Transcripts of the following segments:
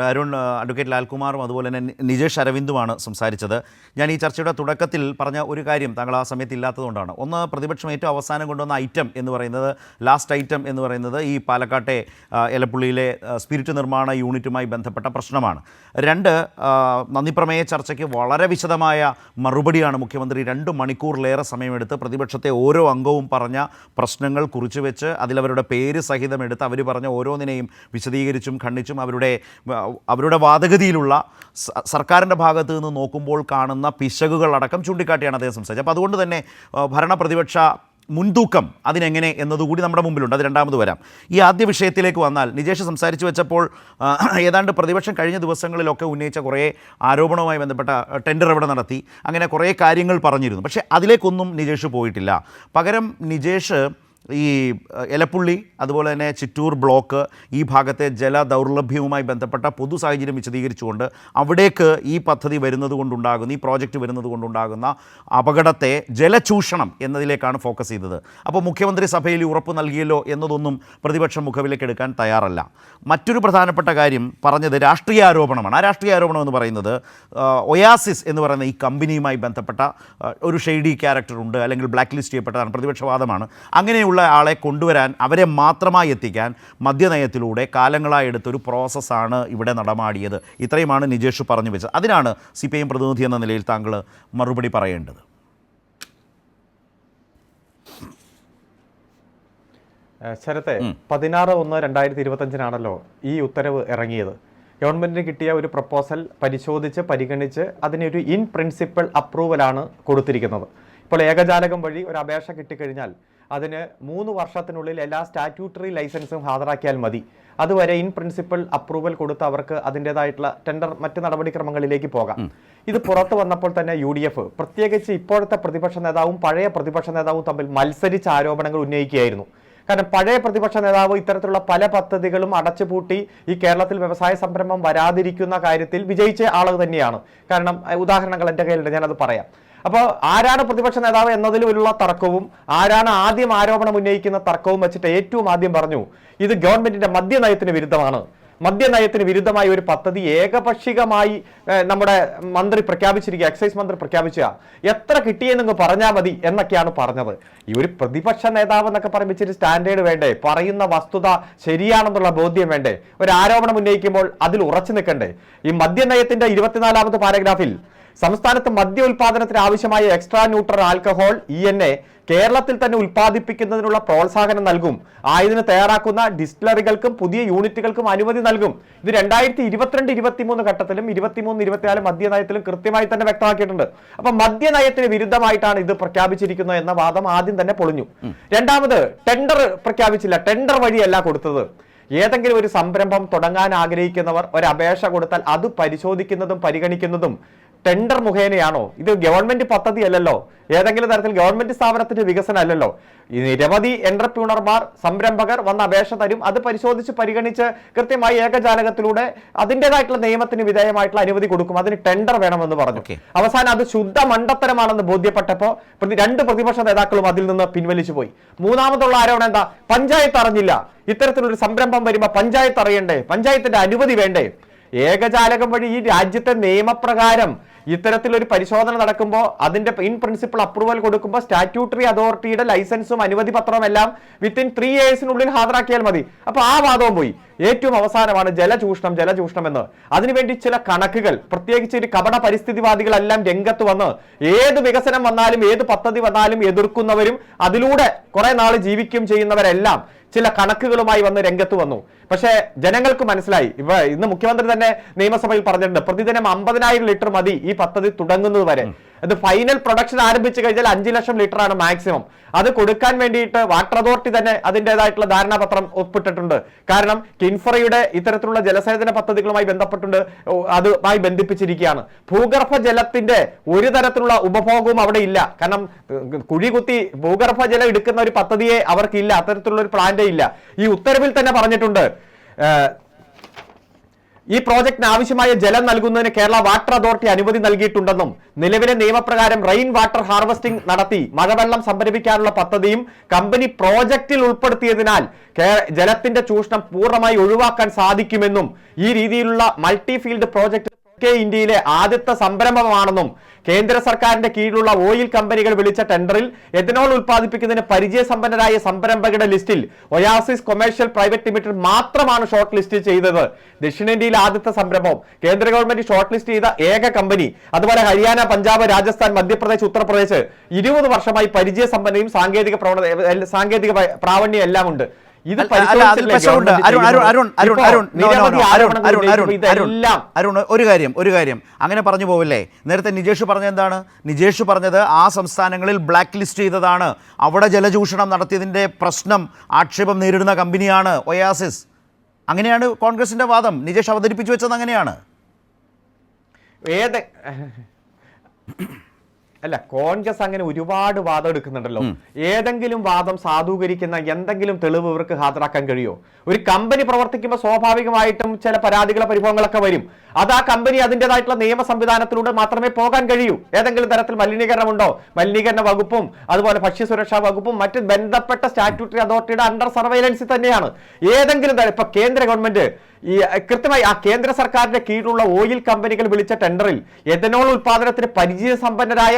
Arun, advocate ലാൽകുമാറും അതുപോലെ തന്നെ നിജേഷ് അരവിന്ദുമാണ് സംസാരിച്ചത്. ഞാൻ ഈ ചർച്ചയുടെ തുടക്കത്തിൽ പറഞ്ഞ ഒരു കാര്യം താങ്കൾ ആ സമയത്ത് ഇല്ലാത്തതുകൊണ്ടാണ്. ഒന്ന്, പ്രതിപക്ഷം ഏറ്റവും അവസാനം കൊണ്ടുവന്ന ഐറ്റം എന്ന് പറയുന്നത്, ലാസ്റ്റ് ഐറ്റം എന്ന് പറയുന്നത് ഈ പാലക്കാട്ടെ എലപ്പുള്ളിയിലെ സ്പിരിറ്റ് നിർമ്മാണ യൂണിറ്റുമായി ബന്ധപ്പെട്ട പ്രശ്നമാണ്. രണ്ട്, നന്ദിപ്രമേയ ചർച്ചയ്ക്ക് വളരെ വിശദമായ മറുപടിയാണ് മുഖ്യമന്ത്രി 2 മണിക്കൂറിലേറെ സമയമെടുത്ത് പ്രതിപക്ഷത്തെ ഓരോ അംഗവും പറഞ്ഞ പ്രശ്നങ്ങൾ കുറിച്ചു വെച്ച് അതിലവരുടെ പേര് സഹിതം എടുത്ത് അവർ പറഞ്ഞ ഓരോന്നിനെയും വിശദീകരിച്ചും ഖണ്ഡിച്ചും അവരുടെ വാദഗതിയിലുള്ള സർക്കാരിൻ്റെ ഭാഗത്ത് നിന്ന് നോക്കുമ്പോൾ കാണുന്ന പിശകുകളടക്കം ചൂണ്ടിക്കാട്ടിയാണ് അദ്ദേഹം സംസാരിച്ചത്. അപ്പോൾ അതുകൊണ്ട് തന്നെ ഭരണ പ്രതിപക്ഷ മുൻതൂക്കം അതിനെങ്ങനെ എന്നതുകൂടി നമ്മുടെ മുമ്പിലുണ്ട്. അത് രണ്ടാമത് വരാം. ഈ ആദ്യ വിഷയത്തിലേക്ക് വന്നാൽ, നിജേഷ് സംസാരിച്ചു വെച്ചപ്പോൾ ഏതാണ്ട് പ്രതിപക്ഷം കഴിഞ്ഞ ദിവസങ്ങളിലൊക്കെ ഉന്നയിച്ച കുറേ ആരോപണവുമായി ബന്ധപ്പെട്ട ടെൻഡർ എവിടെ നടത്തി, അങ്ങനെ കുറേ കാര്യങ്ങൾ പറഞ്ഞിരുന്നു. പക്ഷേ അതിലേക്കൊന്നും നിജേഷ് പോയിട്ടില്ല. പകരം നിജേഷ് ഈ എലപ്പുള്ളി അതുപോലെ തന്നെ ചിറ്റൂർ ബ്ലോക്ക് ഈ ഭാഗത്തെ ജല ദൗർലഭ്യവുമായി ബന്ധപ്പെട്ട പൊതു സാഹചര്യം വിശദീകരിച്ചുകൊണ്ട് അവിടേക്ക് ഈ പദ്ധതി വരുന്നത് കൊണ്ടുണ്ടാകുന്ന, ഈ പ്രോജക്റ്റ് വരുന്നത് കൊണ്ടുണ്ടാകുന്ന അപകടത്തെ ജലചൂഷണം എന്നതിലേക്കാണ് ഫോക്കസ് ചെയ്തത്. അപ്പോൾ മുഖ്യമന്ത്രി സഭയിൽ ഉറപ്പ് നൽകിയല്ലോ എന്നതൊന്നും പ്രതിപക്ഷം മുഖവിലേക്ക് എടുക്കാൻ തയ്യാറല്ല. മറ്റൊരു പ്രധാനപ്പെട്ട കാര്യം പറഞ്ഞത് രാഷ്ട്രീയ ആരോപണമാണ്. ആ രാഷ്ട്രീയ ആരോപണം എന്ന് പറയുന്നത് ഒയാസിസ് എന്ന് പറയുന്ന ഈ കമ്പനിയുമായി ബന്ധപ്പെട്ട ഒരു ഷെയ്ഡി ക്യാരക്ടറുണ്ട്, അല്ലെങ്കിൽ ബ്ലാക്ക് ലിസ്റ്റ് ചെയ്യപ്പെട്ടതാണ്, പ്രതിപക്ഷവാദമാണ്. അങ്ങനെയുള്ള ആളെ കൊണ്ടുവരാൻ, അവരെ മാത്രമായി എത്തിക്കാൻ മദ്യനയത്തിലൂടെ കാലങ്ങളായി എടുത്തൊരു പ്രോസസ്സാണ് ഇവിടെ നടമാടിയത്. ഇത്രയുമാണ് നിജേഷ് പറഞ്ഞു വെച്ചത്. അതിനാണ് CPIM പ്രതിനിധി എന്ന നിലയിൽ താങ്കൾ മറുപടി പറയേണ്ടത്. ശരത്തെ, 16/1/2025 ഈ ഉത്തരവ് ഇറങ്ങിയത്. ഗവൺമെൻറ്റിന് കിട്ടിയ ഒരു പ്രപ്പോസൽ പരിശോധിച്ച് പരിഗണിച്ച് അതിനൊരു ഇൻ പ്രിൻസിപ്പൽ അപ്രൂവലാണ് കൊടുത്തിരിക്കുന്നത്. ഇപ്പോൾ ഏകജാലകം വഴി ഒരു അപേക്ഷ കിട്ടിക്കഴിഞ്ഞാൽ അതിന് 3 വർഷത്തിനുള്ളിൽ എല്ലാ സ്റ്റാറ്റ്യൂട്ടറി ലൈസൻസും ഹാജരാക്കിയാൽ മതി. അതുവരെ ഇൻ പ്രിൻസിപ്പൽ അപ്രൂവൽ കൊടുത്ത് അവർക്ക് അതിൻ്റെതായിട്ടുള്ള ടെൻഡർ മറ്റ് നടപടിക്രമങ്ങളിലേക്ക് പോകാം. ഇത് പുറത്തു വന്നപ്പോൾ തന്നെ UDF, പ്രത്യേകിച്ച് ഇപ്പോഴത്തെ പ്രതിപക്ഷ നേതാവും പഴയ പ്രതിപക്ഷ നേതാവും തമ്മിൽ മത്സരിച്ച ആരോപണങ്ങൾ ഉന്നയിക്കുകയായിരുന്നു. കാരണം പഴയ പ്രതിപക്ഷ നേതാവ് ഇത്തരത്തിലുള്ള പല പദ്ധതികളും അടച്ചുപൂട്ടി ഈ കേരളത്തിൽ വ്യവസായ സംരംഭം വരാതിരിക്കുന്ന കാര്യത്തിൽ വിജയിച്ച ആൾ തന്നെയാണ്. കാരണം ഉദാഹരണങ്ങൾ എൻ്റെ കയ്യിലുണ്ട്, ഞാനത് പറയാം. അപ്പോൾ ആരാണ് പ്രതിപക്ഷ നേതാവ് എന്നതിലുള്ള തർക്കവും ആരാണ് ആദ്യം ആരോപണം ഉന്നയിക്കുന്ന തർക്കവും വെച്ചിട്ട് ഏറ്റവും ആദ്യം പറഞ്ഞു ഇത് ഗവൺമെന്റിന്റെ മദ്യനയത്തിന് വിരുദ്ധമാണ്. മദ്യനയത്തിന് വിരുദ്ധമായ ഒരു പദ്ധതി ഏകപക്ഷികമായി നമ്മുടെ മന്ത്രി പ്രഖ്യാപിച്ചിരിക്കുക, എക്സൈസ് മന്ത്രി പ്രഖ്യാപിച്ച, എത്ര കിട്ടിയെന്നങ്ങ് പറഞ്ഞാൽ മതി എന്നൊക്കെയാണ് പറഞ്ഞത്. ഈ ഒരു പ്രതിപക്ഷ നേതാവ് എന്നൊക്കെ പറയുമ്പോൾ ഇച്ചിരി സ്റ്റാൻഡേർഡ് വേണ്ടേ? പറയുന്ന വസ്തുത ശരിയാണെന്നുള്ള ബോധ്യം വേണ്ടേ? ഒരു ആരോപണം ഉന്നയിക്കുമ്പോൾ അതിൽ ഉറച്ചു നിൽക്കണ്ടേ? ഈ മദ്യനയത്തിന്റെ 24ാമത്തെ പാരഗ്രാഫിൽ സംസ്ഥാനത്ത് മദ്യ ഉൽപാദനത്തിന് ആവശ്യമായ എക്സ്ട്രാ ന്യൂട്രൽ ആൽക്കഹോൾ ENA കേരളത്തിൽ തന്നെ ഉൽപ്പാദിപ്പിക്കുന്നതിനുള്ള പ്രോത്സാഹനം നൽകും. ആയതിന് തയ്യാറാക്കുന്ന ഡിസ്റ്റിലറികൾക്കും പുതിയ യൂണിറ്റുകൾക്കും അനുമതി നൽകും. ഇത് 2022-23 ഘട്ടത്തിലും 23-24 മദ്യനയത്തിലും കൃത്യമായി തന്നെ വ്യക്തമാക്കിയിട്ടുണ്ട്. അപ്പൊ മദ്യനയത്തിന് വിരുദ്ധമായിട്ടാണ് ഇത് പ്രഖ്യാപിച്ചിരിക്കുന്നത് എന്ന വാദം ആദ്യം തന്നെ പൊളിഞ്ഞു. രണ്ടാമത്, ടെൻഡർ പ്രഖ്യാപിച്ചില്ല. ടെൻഡർ വഴിയല്ല കൊടുത്തത്. ഏതെങ്കിലും ഒരു സംരംഭം തുടങ്ങാൻ ആഗ്രഹിക്കുന്നവർ ഒരു അപേക്ഷ കൊടുത്താൽ അത് പരിശോധിക്കുന്നതും പരിഗണിക്കുന്നതും ടെൻഡർ മുഖേനയാണോ? ഇത് ഗവൺമെന്റ് പദ്ധതി അല്ലല്ലോ, ഏതെങ്കിലും തരത്തിൽ ഗവൺമെന്റ് സ്ഥാപനത്തിന്റെ വികസനം അല്ലല്ലോ. ഈ നിരവധി എന്റർപ്രീണർമാർ, സംരംഭകർ വന്ന അപേക്ഷ തരും, അത് പരിശോധിച്ച് പരിഗണിച്ച് കൃത്യമായി ഏകജാലകത്തിലൂടെ അതിൻ്റെതായിട്ടുള്ള നിയമത്തിന് വിധേയമായിട്ടുള്ള അനുമതി കൊടുക്കും. അതിന് ടെൻഡർ വേണമെന്ന് പറഞ്ഞു. അവസാനം അത് ശുദ്ധ മണ്ടത്തരമാണെന്ന് ബോധ്യപ്പെട്ടപ്പോൾ 2 പ്രതിപക്ഷ നേതാക്കളും അതിൽ നിന്ന് പിൻവലിച്ചു പോയി. മൂന്നാമതുള്ള ആരോപണം എന്താ? പഞ്ചായത്ത് അറിഞ്ഞില്ല. ഇത്തരത്തിലൊരു സംരംഭം വരുമ്പോൾ പഞ്ചായത്ത് അറിയണ്ടേ? പഞ്ചായത്തിന്റെ അനുമതി വേണ്ടേ? ഏകജാലകം വഴി ഈ രാജ്യത്തെ നിയമപ്രകാരം ഇത്തരത്തിലൊരു പരിശോധന നടക്കുമ്പോൾ അതിന്റെ ഇൻ പ്രിൻസിപ്പൽ അപ്രൂവൽ കൊടുക്കുമ്പോൾ സ്റ്റാറ്റ്യൂട്ടറി അതോറിറ്റിയുടെ ലൈസൻസും അനുമതി പത്രവും എല്ലാം വിത്തിൻ 3 ഇയേഴ്സിനുള്ളിൽ ഹാജരാക്കിയാൽ മതി. അപ്പൊ ആ വാദവും പോയി. ഏറ്റവും അവസാനമാണ് ജലചൂഷണം എന്ന്. അതിനുവേണ്ടി ചില കണക്കുകൾ, പ്രത്യേകിച്ച് ഒരു കപട പരിസ്ഥിതിവാദികളെല്ലാം രംഗത്ത് വന്ന് ഏത് വികസനം വന്നാലും ഏത് പദ്ധതി വന്നാലും എതിർക്കുന്നവരും അതിലൂടെ കുറെ നാൾ ജീവിക്കുകയും ചെയ്യുന്നവരെല്ലാം ചില കണക്കുകളുമായി വന്ന് രംഗത്ത് വന്നു. പക്ഷേ ജനങ്ങൾക്ക് മനസ്സിലായി. ഇന്ന് മുഖ്യമന്ത്രി തന്നെ നിയമസഭയിൽ പറഞ്ഞിട്ടുണ്ട്, പ്രതിദിനം 50,000 ലിറ്റർ മതി ഈ പദ്ധതി തുടങ്ങുന്നത് വരെ. അത് ഫൈനൽ പ്രൊഡക്ഷൻ ആരംഭിച്ചു കഴിഞ്ഞാൽ 5 ലക്ഷം ലിറ്റർ ആണ് മാക്സിമം. അത് കൊടുക്കാൻ വേണ്ടിയിട്ട് വാട്ടർ അതോറിറ്റി തന്നെ അതിൻ്റെതായിട്ടുള്ള ധാരണാപത്രം ഒപ്പിട്ടിട്ടുണ്ട്. കാരണം കിൻഫ്രയുടെ ഇത്തരത്തിലുള്ള ജലസേചന പദ്ധതികളുമായി ബന്ധപ്പെട്ടുണ്ട്, അതുമായി ബന്ധിപ്പിച്ചിരിക്കുകയാണ്. ഭൂഗർഭ ജലത്തിന്റെ ഒരു തരത്തിലുള്ള ഉപഭോഗവും അവിടെ ഇല്ല. കാരണം കുഴി കുത്തി ഭൂഗർഭ ജലം എടുക്കുന്ന ഒരു പദ്ധതിയെ അവർക്കില്ല, അത്തരത്തിലുള്ള ഒരു പ്ലാന്റേ ഇല്ല. ഈ ഉത്തരവിൽ തന്നെ പറഞ്ഞിട്ടുണ്ട് ഈ പ്രോജക്റ്റിന് ആവശ്യമായ ജലം നൽകുന്നതിന് കേരള വാട്ടർ അതോറിറ്റി അനുമതി നൽകിയിട്ടുണ്ടെന്നും നിലവിലെ നിയമപ്രകാരം റെയിൻ വാട്ടർ ഹാർവസ്റ്റിംഗ് നടത്തി മഴവെള്ളം സംഭരിപ്പിക്കാനുള്ള പദ്ധതിയും കമ്പനി പ്രോജക്റ്റിൽ ഉൾപ്പെടുത്തിയതിനാൽ ജലത്തിന്റെ ചൂഷണം പൂർണ്ണമായി ഒഴിവാക്കാൻ സാധിക്കുമെന്നും ഈ രീതിയിലുള്ള മൾട്ടി ഫീൽഡ് പ്രോജക്ട് ഇന്ത്യയിലെ ആദ്യത്തെ സംരംഭമാണെന്നും കേന്ദ്ര സർക്കാരിന്റെ കീഴിലുള്ള ഓയിൽ കമ്പനികൾ വിളിച്ച ടെൻഡറിൽ എഥനോൾ ഉൽപ്പാദിപ്പിക്കുന്നതിന് പരിചയസമ്പന്നരായ സംരംഭകരുടെ ലിസ്റ്റിൽ ഒയാസിസ് കൊമേഴ്ഷ്യൽ പ്രൈവറ്റ് ലിമിറ്റഡ് മാത്രമാണ് ഷോർട്ട് ലിസ്റ്റ് ചെയ്തത്. ദക്ഷിണേന്ത്യയിലെ ആദ്യത്തെ സംരംഭം, കേന്ദ്ര ഗവൺമെന്റ് ഷോർട്ട് ലിസ്റ്റ് ചെയ്ത ഏക കമ്പനി. അതുപോലെ ഹരിയാന, പഞ്ചാബ്, രാജസ്ഥാൻ, മധ്യപ്രദേശ്, ഉത്തർപ്രദേശ് 20 വർഷമായി പരിചയസമ്പന്നയും സാങ്കേതിക പ്രാവണ്യം എല്ലാം ഉണ്ട്. ഇത് ഒരു കാര്യം അങ്ങനെ പറഞ്ഞു പോവില്ലേ? നേരത്തെ നിജേഷ് പറഞ്ഞ എന്താണ്? നിജേഷ് പറഞ്ഞത് ആ സംസ്ഥാനങ്ങളിൽ ബ്ലാക്ക് ലിസ്റ്റ് ചെയ്തതാണ്, അവിടെ ജലചൂഷണം നടത്തിയതിൻ്റെ പ്രശ്നം ആക്ഷേപം നേരിടുന്ന കമ്പനിയാണ് ഒയാസിസ്. അങ്ങനെയാണ് കോൺഗ്രസിന്റെ വാദം. നിജേഷ് അവതരിപ്പിച്ചു വെച്ചത് അങ്ങനെയാണ്. അല്ല, കോൺഗ്രസ് അങ്ങനെ ഒരുപാട് വാദം എടുക്കുന്നുണ്ടല്ലോ. ഏതെങ്കിലും വാദം സാധൂകരിക്കുന്ന എന്തെങ്കിലും തെളിവ് ഇവർക്ക് ഹാജരാക്കാൻ കഴിയോ? ഒരു കമ്പനി പ്രവർത്തിക്കുമ്പോൾ സ്വാഭാവികമായിട്ടും ചില പരാതികളോ പരിഭവങ്ങളൊക്കെ വരും. അത് ആ കമ്പനി അതിൻ്റെതായിട്ടുള്ള നിയമ സംവിധാനത്തിലൂടെ മാത്രമേ പോകാൻ കഴിയൂ. ഏതെങ്കിലും തരത്തിൽ മലിനീകരണമുണ്ടോ, മലിനീകരണ വകുപ്പും അതുപോലെ ഭക്ഷ്യസുരക്ഷാ വകുപ്പും മറ്റ് ബന്ധപ്പെട്ട സ്റ്റാറ്റ്യൂട്ടറി അതോറിറ്റിയുടെ അണ്ടർ സർവൈലൻസിൽ തന്നെയാണ്. ഏതെങ്കിലും തരം ഇപ്പൊ കേന്ദ്ര ഗവൺമെന്റ് ഈ കൃത്യമായി ആ കേന്ദ്ര സർക്കാരിന്റെ കീഴിലുള്ള ഓയിൽ കമ്പനികൾ വിളിച്ച ടെൻഡറിൽ എഥനോൾ ഉൽപാദനത്തിന് പരിചയസമ്പന്നരായ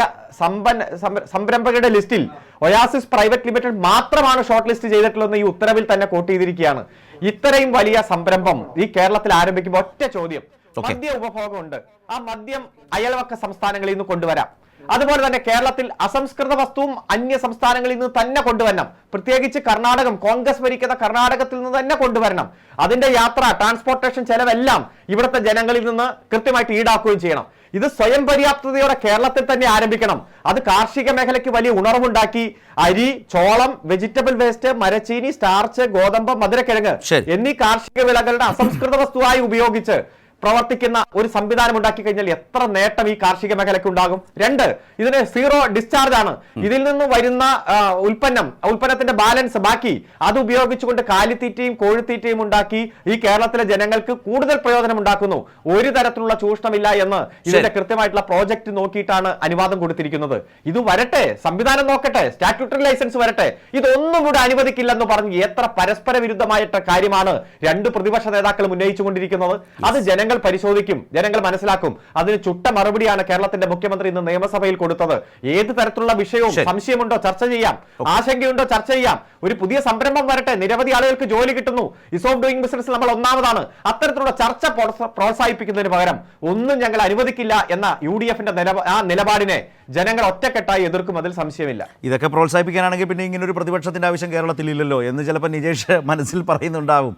സംരംഭകരുടെ ലിസ്റ്റിൽ ഒയാസിസ് പ്രൈവറ്റ് ലിമിറ്റഡ് മാത്രമാണ് ഷോർട്ട് ലിസ്റ്റ് ചെയ്തിട്ടുള്ളതെന്ന് ഈ ഉത്തരവിൽ തന്നെ കോട്ട് ചെയ്തിരിക്കുകയാണ്. ഇത്രയും വലിയ സംരംഭം ഈ കേരളത്തിൽ ആരംഭിക്കുമ്പോൾ ഒറ്റ ചോദ്യം, മദ്യ ഉപഭോഗമുണ്ട്, ആ മദ്യം അയൽവക്ക സംസ്ഥാനങ്ങളിൽ നിന്ന് കൊണ്ടുവരാം. അതുപോലെ തന്നെ കേരളത്തിൽ അസംസ്കൃത വസ്തുവും അന്യ സംസ്ഥാനങ്ങളിൽ നിന്ന് തന്നെ കൊണ്ടുവരണം. പ്രത്യേകിച്ച് കർണാടകം, കോൺഗ്രസ് ഭരിക്കുന്ന കർണാടകത്തിൽ നിന്ന് തന്നെ കൊണ്ടുവരണം. അതിന്റെ യാത്ര, ട്രാൻസ്പോർട്ടേഷൻ ചെലവെല്ലാം ഇവിടുത്തെ ജനങ്ങളിൽ നിന്ന് കൃത്യമായിട്ട് ഈടാക്കുകയും ചെയ്യണം. ഇത് സ്വയം പര്യാപ്തതയോടെ കേരളത്തിൽ തന്നെ ആരംഭിക്കണം. അത് കാർഷിക മേഖലയ്ക്ക് വലിയ ഉണർവുണ്ടാക്കി അരി, ചോളം, വെജിറ്റബിൾ വേസ്റ്റ്, മരച്ചീനി, സ്റ്റാർച്ച്, ഗോതമ്പ്, മധുരക്കിഴങ്ങ് എന്നീ കാർഷിക വിളകളുടെ അസംസ്കൃത വസ്തുവായി ഉപയോഗിച്ച് പ്രവർത്തിക്കുന്ന ഒരു സംവിധാനം ഉണ്ടാക്കി കഴിഞ്ഞാൽ എത്ര നേട്ടം ഈ കാർഷിക മേഖലയ്ക്ക് ഉണ്ടാകും. 2, ഇതിന് സീറോ ഡിസ്ചാർജ് ആണ്. ഇതിൽ നിന്ന് വരുന്ന ഉൽപ്പന്നത്തിന്റെ ബാലൻസ് ബാക്കി അത് ഉപയോഗിച്ചുകൊണ്ട് കാലിത്തീറ്റയും കോഴിത്തീറ്റയും ഉണ്ടാക്കി ഈ കേരളത്തിലെ ജനങ്ങൾക്ക് കൂടുതൽ പ്രയോജനം ഉണ്ടാക്കുന്നു. ഒരു തരത്തിലുള്ള ചൂഷണമില്ല എന്ന് ഇതിന്റെ കൃത്യമായിട്ടുള്ള പ്രോജക്റ്റ് നോക്കിയിട്ടാണ് അനുവാദം കൊടുത്തിരിക്കുന്നത്. ഇത് വരട്ടെ, സംവിധാനം നോക്കട്ടെ, സ്റ്റാറ്റ്യൂട്ടറി ലൈസൻസ് വരട്ടെ. ഇതൊന്നും കൂടെ അനുവദിക്കില്ലെന്ന് പറഞ്ഞ് എത്ര പരസ്പര വിരുദ്ധമായിട്ട കാര്യമാണ് 2 പ്രതിപക്ഷ നേതാക്കളും ഉന്നയിച്ചുകൊണ്ടിരിക്കുന്നത്. അത് ജനങ്ങൾ പരിശോധിക്കും, ജനങ്ങൾ മനസ്സിലാക്കും. അതിന് ചുട്ട മറുപടിയാണ് കേരളത്തിന്റെ മുഖ്യമന്ത്രി ഇന്ന് നിയമസഭയിൽ കൊടുത്തത്. ഏത് തരത്തിലുള്ള വിഷയവും സംശയമുണ്ടോ ചർച്ച ചെയ്യാം, ആശങ്കയുണ്ടോ ചർച്ച ചെയ്യാം. ഒരു പുതിയ സംരംഭം വരട്ടെ, നിരവധി ആളുകൾക്ക് ജോലി കിട്ടുന്നു, ഈസ് ഓഫ് ഡൂയിങ് ബിസിനസ് നമ്മൾ ഒന്നാമതാണ്. അത്തരത്തിലുള്ള ചർച്ച പ്രോത്സാഹിപ്പിക്കുന്നതിന് പകരം ഒന്നും ഞങ്ങൾ അനുവദിക്കില്ല എന്ന UDFന്റെ നിലപാടിനെ ജനങ്ങൾ ഒറ്റക്കെട്ടായി എതിർക്കും, അതിൽ സംശയമില്ല. ഇതൊക്കെ പ്രോത്സാഹിപ്പിക്കാനാണെങ്കിൽ പിന്നെ ഇങ്ങനെ ഒരു പ്രതിപക്ഷത്തിന്റെ ആവശ്യം കേരളത്തിൽ ഇല്ലല്ലോ എന്ന് ചിലപ്പോൾ നിജേഷ് മനസ്സിൽ പറയുന്നുണ്ടാവും.